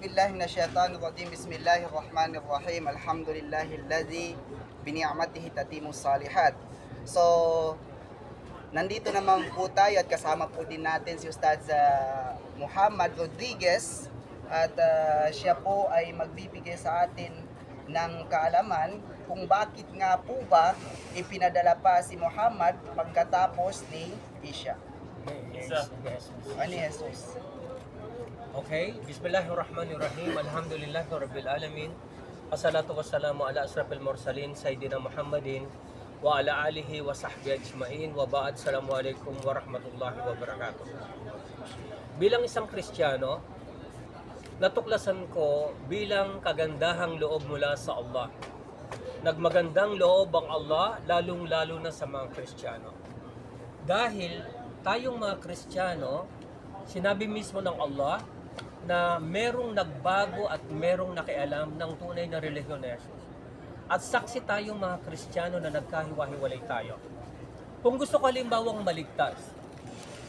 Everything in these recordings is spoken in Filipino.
billahi minasyaitanir rajim. Bismillahirrahmanirrahim. Alhamdulillahilladzi bini'matihi tatimmus salihat. So, nandito naman po tayo at kasama po din natin si Ustaz Muhammad Rodriguez at siya po ay magbibigay sa atin ng kaalaman kung bakit nga po ba ipinadala pa si Muhammad pagkatapos ni Isha. Ano Jesus? Okay, Bismillahirrahmanirrahim. Alhamdulillahi Rabbil Alamin. Assalatu wassalamu ala asrafil mursalin Sayyidina Muhammadin wa ala alihi wa sahbihi ajma'in wa ba'd. Assalamualaikum warahmatullahi wabarakatuh. Bilang isang Kristiyano, natuklasan ko bilang kagandahang loob mula sa Allah. Nagmagandang loob ang Allah, lalong-lalo na sa mga Kristiyano. Dahil tayong mga Kristiyano, sinabi mismo ng Allah na merong nagbago at merong nakialam ng tunay na relihiyon ni Jesus. At saksi tayong mga Kristiyano na nagkahiwa-hiwalay tayo. Kung gusto ko halimbawang maligtas,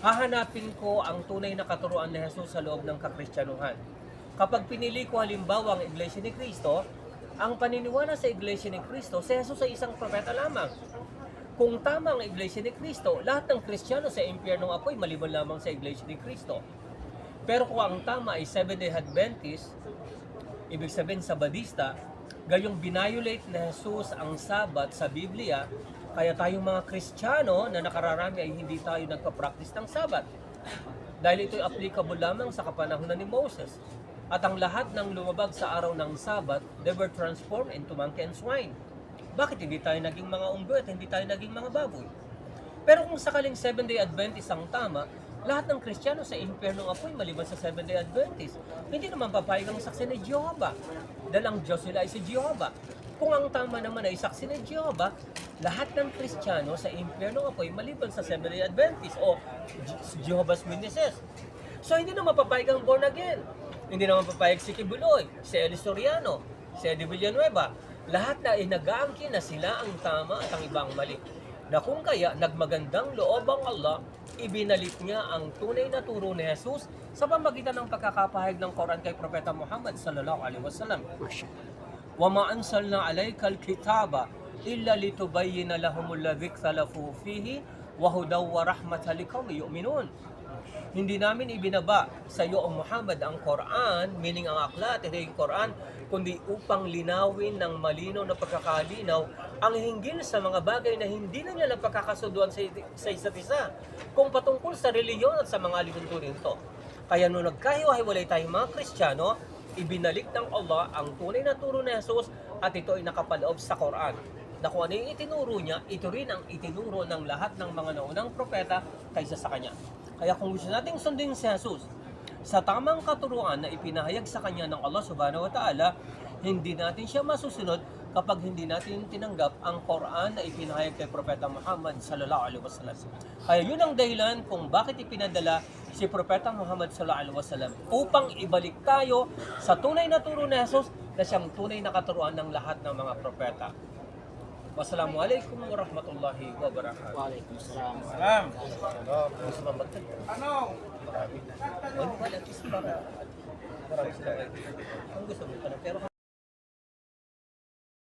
hahanapin ko ang tunay na katuruan ni Jesus sa loob ng kakristyanuhan. Kapag pinili ko halimbawa ang Iglesia ni Cristo, ang paniniwala sa Iglesia ni Cristo, si Jesus ay isang propeta lamang. Kung tama ang Iglesia ni Cristo, lahat ng Kristiyano sa impyernong apoy maliban lamang sa Iglesia ni Cristo. Pero kung ang tama ay Seventh-day Adventist, ibig sabihin Sabadista, gayong binayolate na Jesus ang Sabat sa Biblia, kaya tayong mga Kristiyano na nakararami ay hindi tayo nagpa-practice ng Sabat. Dahil ito'y applicable lamang sa kapanahunan ni Moses. At ang lahat ng lumabag sa araw ng Sabat, they were transformed into monkey and swine. Bakit hindi tayo naging mga unggoy at hindi tayo naging mga baboy? Pero kung sakaling Seventh-day Adventist ang tama, lahat ng Kristiyano sa impyernong apoy maliban sa Seventh-day Adventist, hindi naman papayag ang saksi ni Jehovah. Dahil ang Diyos nila ay si Jehovah. Kung ang tama naman ay saksi ni Jehovah, lahat ng Kristiyano sa impyernong apoy maliban sa Seventh-day Adventist o Jehovah's Witnesses. So hindi naman papayag ang born again. Hindi naman papayag si Kibuloy, si Eli Soriano, si Eddie Villanueva. Lahat na inagaangkin na sila ang tama at ang ibang mali. Na kung kaya nagmagandang loob ang Allah, ibinalik niya ang tunay na turo ni Jesus sa pamamagitan ng pagkakapahayag ng Quran kay Propeta Muhammad sallallahu alaihi wasallam. Wa ma ansalna alaykal kitaba illa litubayyana lahumul ladzi ikhtalafu fihi wa hudaw wa rahmatan liqaumin yu'minun. Hindi namin ibinaba sa iyo o Muhammad ang Quran, meaning ang aklat, ito yung Quran, kundi upang linawin ng malinaw na pagkakalinaw ang hinggil sa mga bagay na hindi na nila napagkakasuduan sa isa't isa, kung patungkol sa reliyon at sa mga lituntunin ito. Kaya nung nagkahiwa-hiwalay tayong mga Kristiyano, ibinalik ng Allah ang tunay na turo ni Jesus at ito ay nakapaloob sa Quran. Na kung ano yung itinuro niya, ito rin ang itinuro ng lahat ng mga naunang propeta kaysa sa kanya. Kaya kung gusto nating sundin si Jesus sa tamang katuruan na ipinahayag sa kanya ng Allah subhanahu wa ta'ala, hindi natin siya masusunod kapag hindi natin tinanggap ang Quran na ipinahayag kay Propeta Muhammad sallallahu alaihi wasallam. Kaya yun ang dahilan kung bakit ipinadala si Propeta Muhammad sallallahu alaihi wasallam upang ibalik tayo sa tunay na turo ni Jesus na siyang tunay na katuruan ng lahat ng mga propeta. Wassalamualaikum warahmatullahi wabarakatuh. Waalaikumsalam. Gusto ba magtag? Ano? Wala, at least para marami sila. Ang gusto mo pa na, pero